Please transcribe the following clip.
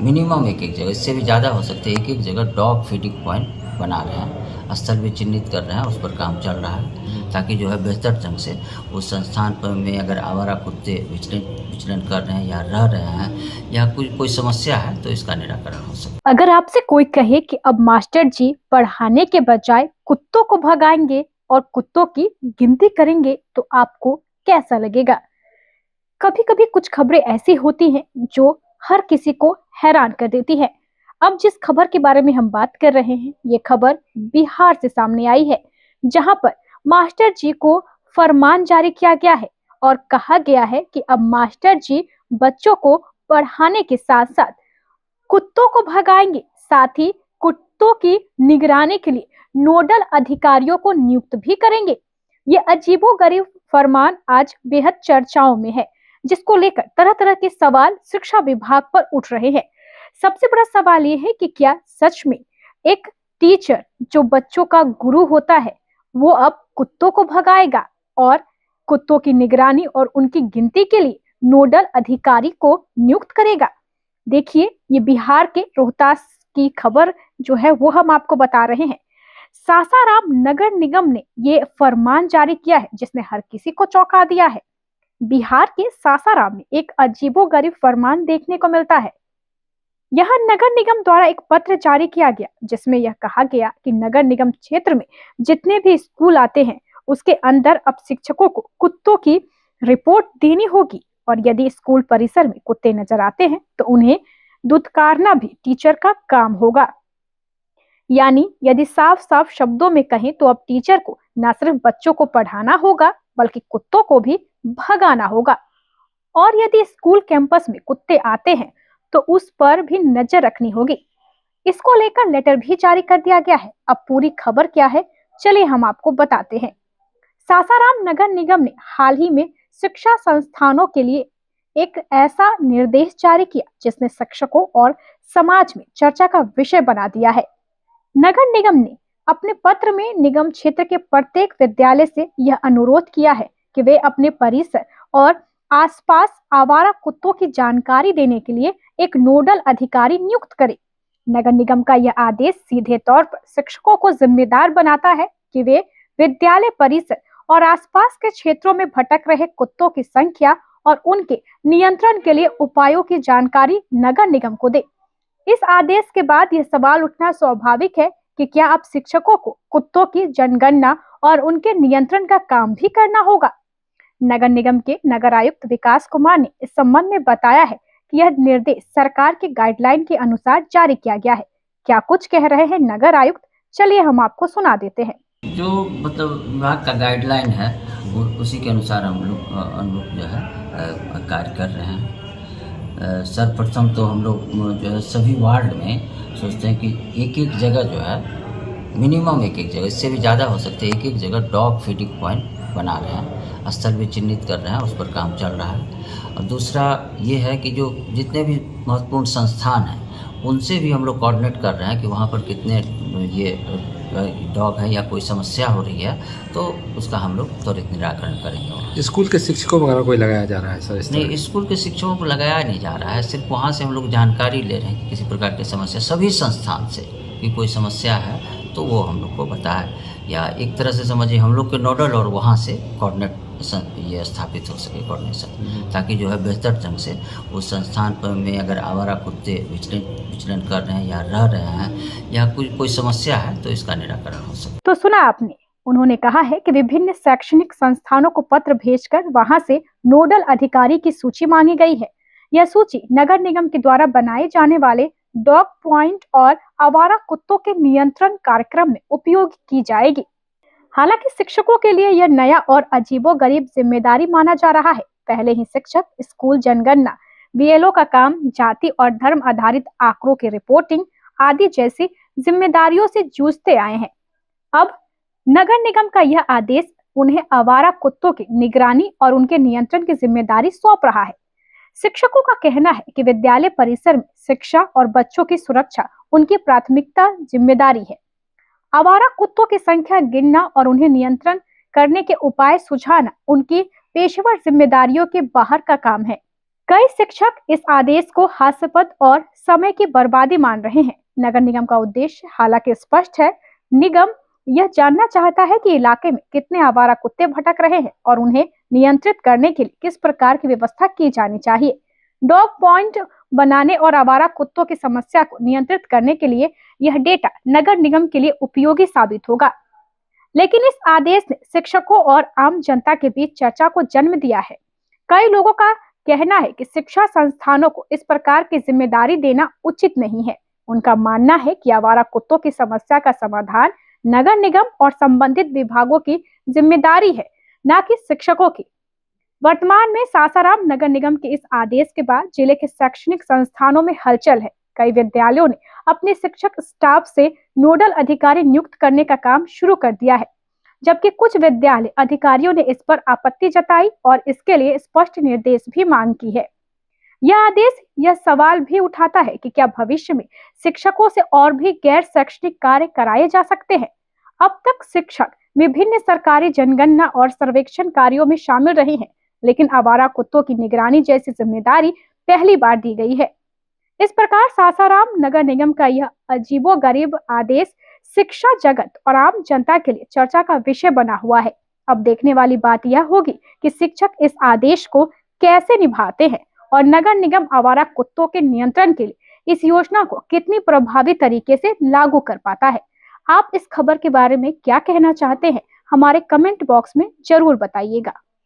Minimum एक एक जगह, इससे भी ज़्यादा हो सकते हैं, एक एक जगह डॉग फीडिंग पॉइंट बना रहे हैं, स्थल भी चिन्हित कर रहे हैं, उस पर काम चल रहा है ताकि जो है बेहतर ढंग से उस संस्थान पर में अगर आवारा कुत्ते विचरण कर रहे हैं या रह रहे हैं या कोई समस्या है तो इसका निराकरण हो सके। अगर आपसे कोई कहे कि अब मास्टर जी पढ़ाने के बजाय कुत्तों को भगाएंगे और कुत्तों की गिनती करेंगे तो आपको कैसा लगेगा? कभी कभी कुछ खबरें ऐसी होती हैं जो हर किसी को हैरान कर देती है। अब जिस खबर के बारे में हम बात कर रहे हैं, ये खबर बिहार से सामने आई है, जहां पर मास्टर जी को फरमान जारी किया गया है और कहा गया है कि अब मास्टर जी बच्चों को पढ़ाने के साथ साथ कुत्तों को भगाएंगे, साथ ही कुत्तों की निगरानी के लिए नोडल अधिकारियों को नियुक्त भी करेंगे। ये अजीबोगरीब फरमान आज बेहद चर्चाओं में है, जिसको लेकर तरह तरह के सवाल शिक्षा विभाग पर उठ रहे हैं। सबसे बड़ा सवाल ये है कि क्या सच में एक टीचर जो बच्चों का गुरु होता है वो अब कुत्तों को भगाएगा और कुत्तों की निगरानी और उनकी गिनती के लिए नोडल अधिकारी को नियुक्त करेगा? देखिए, ये बिहार के रोहतास की खबर जो है वो हम आपको बता रहे हैं। सासाराम नगर निगम ने ये फरमान जारी किया है जिसने हर किसी को चौंका दिया है। बिहार के सासाराम में एक अजीबोगरीब फरमान देखने को मिलता है। यहाँ नगर निगम द्वारा एक पत्र जारी किया गया जिसमें यह कहा गया कि नगर निगम क्षेत्र में जितने भी स्कूल आते हैं उसके अंदर अब शिक्षकों को कुत्तों की रिपोर्ट देनी होगी और यदि स्कूल परिसर में कुत्ते नजर आते हैं तो उन्हें दुत्कारना भी टीचर का काम होगा। यानी यदि साफ साफ शब्दों में कहें तो अब टीचर को न सिर्फ बच्चों को पढ़ाना होगा बल्कि कुत्तों को भी भगाना होगा। और यदि स्कूल कैंपस में कुत्ते आते हैं तो उस पर भी नजर रखनी होगी। इसको लेकर लेटर भी जारी कर दिया गया है। अब पूरी खबर क्या है, चलिए हम आपको बताते हैं। सासाराम नगर निगम ने हाल ही में शिक्षा संस्थानों के लिए एक ऐसा निर्देश जारी किया जिसने शिक्षकों और समाज में चर्चा का विषय बना दिया है। नगर निगम ने अपने पत्र में निगम क्षेत्र के प्रत्येक विद्यालय से यह अनुरोध किया है कि वे अपने परिसर और आसपास आवारा कुत्तों की जानकारी देने के लिए एक नोडल अधिकारी नियुक्त करें। नगर निगम का यह आदेश सीधे तौर पर शिक्षकों को जिम्मेदार बनाता है कि वे विद्यालय परिसर और आसपास के क्षेत्रों में भटक रहे कुत्तों की संख्या और उनके नियंत्रण के लिए उपायों की जानकारी नगर निगम को दे। इस आदेश के बाद यह सवाल उठना स्वाभाविक है कि क्या अब शिक्षकों को कुत्तों की जनगणना और उनके नियंत्रण का काम भी करना होगा? नगर निगम के नगर आयुक्त विकास कुमार ने इस संबंध में बताया है कि यह निर्देश सरकार के गाइडलाइन के अनुसार जारी किया गया है। क्या कुछ कह रहे हैं नगर आयुक्त, चलिए हम आपको सुना देते हैं। जो मतलब विभाग का गाइडलाइन है उसी के अनुसार हम लोग जो है कार्य कर रहे हैं। सर्वप्रथम तो हम लोग जो है सभी वार्ड में सोचते हैं कि एक एक जगह जो है मिनिमम एक एक जगह, इससे भी ज़्यादा हो सकते हैं, एक एक जगह डॉग फीडिंग पॉइंट बना रहे हैं, स्थल भी चिन्हित कर रहे हैं, उस पर काम चल रहा है। और दूसरा ये है कि जो जितने भी महत्वपूर्ण संस्थान हैं उनसे भी हम लोग कोऑर्डिनेट कर रहे हैं कि वहाँ पर कितने ये डॉग है या कोई समस्या हो रही है तो उसका हम लोग त्वरित निराकरण करेंगे। स्कूल के शिक्षकों वगैरह कोई लगाया जा रहा है सर? इस नहीं, स्कूल के शिक्षकों को लगाया नहीं जा रहा है, सिर्फ वहाँ से हम लोग जानकारी ले रहे हैं कि किसी प्रकार की समस्या सभी संस्थान से कि कोई समस्या है तो वो हम लोग को बताए, या एक तरह से समझिए हम लोग के नोडल और वहाँ से कोऑर्डिनेट ये स्थापित हो सके कोऑर्डिनेशन, ताकि जो है बेहतर ढंग से उस संस्थान पर में अगर आवारा कुत्ते विचरण कर रहे हैं या रह रहे हैं या कोई समस्या है तो इसका निराकरण हो सके। तो सुना आपने, उन्होंने कहा है कि विभिन्न शैक्षणिक संस्थानों को पत्र भेजकर वहां से नोडल अधिकारी की सूची मांगी गई है। यह सूची नगर निगम के द्वारा बनाए जाने वाले डॉग पॉइंट और आवारा कुत्तों के नियंत्रण कार्यक्रम में उपयोग की जाएगी। हालांकि शिक्षकों के लिए यह नया और अजीबोगरीब जिम्मेदारी माना जा रहा है। पहले ही शिक्षक स्कूल जनगणना, बीएलओ का काम, जाति और धर्म आधारित आंकड़ों की रिपोर्टिंग आदि जैसी जिम्मेदारियों से जूझते आए हैं। अब नगर निगम का यह आदेश उन्हें आवारा कुत्तों की निगरानी और उनके नियंत्रण की जिम्मेदारी सौंप रहा है। शिक्षकों का कहना है कि विद्यालय परिसर में शिक्षा और बच्चों की सुरक्षा उनकी प्राथमिकता जिम्मेदारी है। आवारा कुत्तों की संख्या गिनना और उन्हें नियंत्रण करने के उपाय सुझाना उनकी पेशेवर जिम्मेदारियों के बाहर का काम है। कई शिक्षक इस आदेश को हास्यास्पद और समय की बर्बादी मान रहे हैं। नगर निगम का उद्देश्य हालांकि स्पष्ट है। निगम यह जानना चाहता है कि इलाके में कितने आवारा कुत्ते भटक रहे हैं और उन्हें नियंत्रित करने के लिए किस प्रकार की व्यवस्था की जानी चाहिए। डॉग पॉइंट बनाने और आवारा कुत्तों की समस्या को नियंत्रित करने के लिए यह डेटा नगर निगम के लिए उपयोगी साबित होगा। लेकिन इस आदेश ने शिक्षकों और आम जनता के बीच चर्चा को जन्म दिया है। कई लोगों का कहना है कि शिक्षा संस्थानों को इस प्रकार की जिम्मेदारी देना उचित नहीं है। उनका मानना है कि आवारा कुत्तों की समस्या का समाधान नगर निगम और संबंधित विभागों की जिम्मेदारी है, न कि शिक्षकों की। वर्तमान में सासाराम नगर निगम के इस आदेश के बाद जिले के शैक्षणिक संस्थानों में हलचल है। कई विद्यालयों ने अपने शिक्षक स्टाफ से नोडल अधिकारी नियुक्त करने का काम शुरू कर दिया है, जबकि कुछ विद्यालय अधिकारियों ने इस पर आपत्ति जताई और इसके लिए स्पष्ट निर्देश भी मांग की है। यह आदेश यह सवाल भी उठाता है कि क्या भविष्य में शिक्षकों से और भी गैर शैक्षणिक कार्य कराए जा सकते हैं। अब तक शिक्षक विभिन्न सरकारी जनगणना और सर्वेक्षण कार्यों में शामिल रहे हैं, लेकिन आवारा कुत्तों की निगरानी जैसी जिम्मेदारी पहली बार दी गई है। इस प्रकार सासाराम नगर निगम का यह अजीबोगरीब आदेश शिक्षा जगत और आम जनता के लिए चर्चा का विषय बना हुआ है। अब देखने वाली बात यह होगी कि शिक्षक इस आदेश को कैसे निभाते हैं और नगर निगम आवारा कुत्तों के नियंत्रण के लिए इस योजना को कितनी प्रभावी तरीके से लागू कर पाता है। आप इस खबर के बारे में क्या कहना चाहते हैं, हमारे कमेंट बॉक्स में जरूर बताइएगा।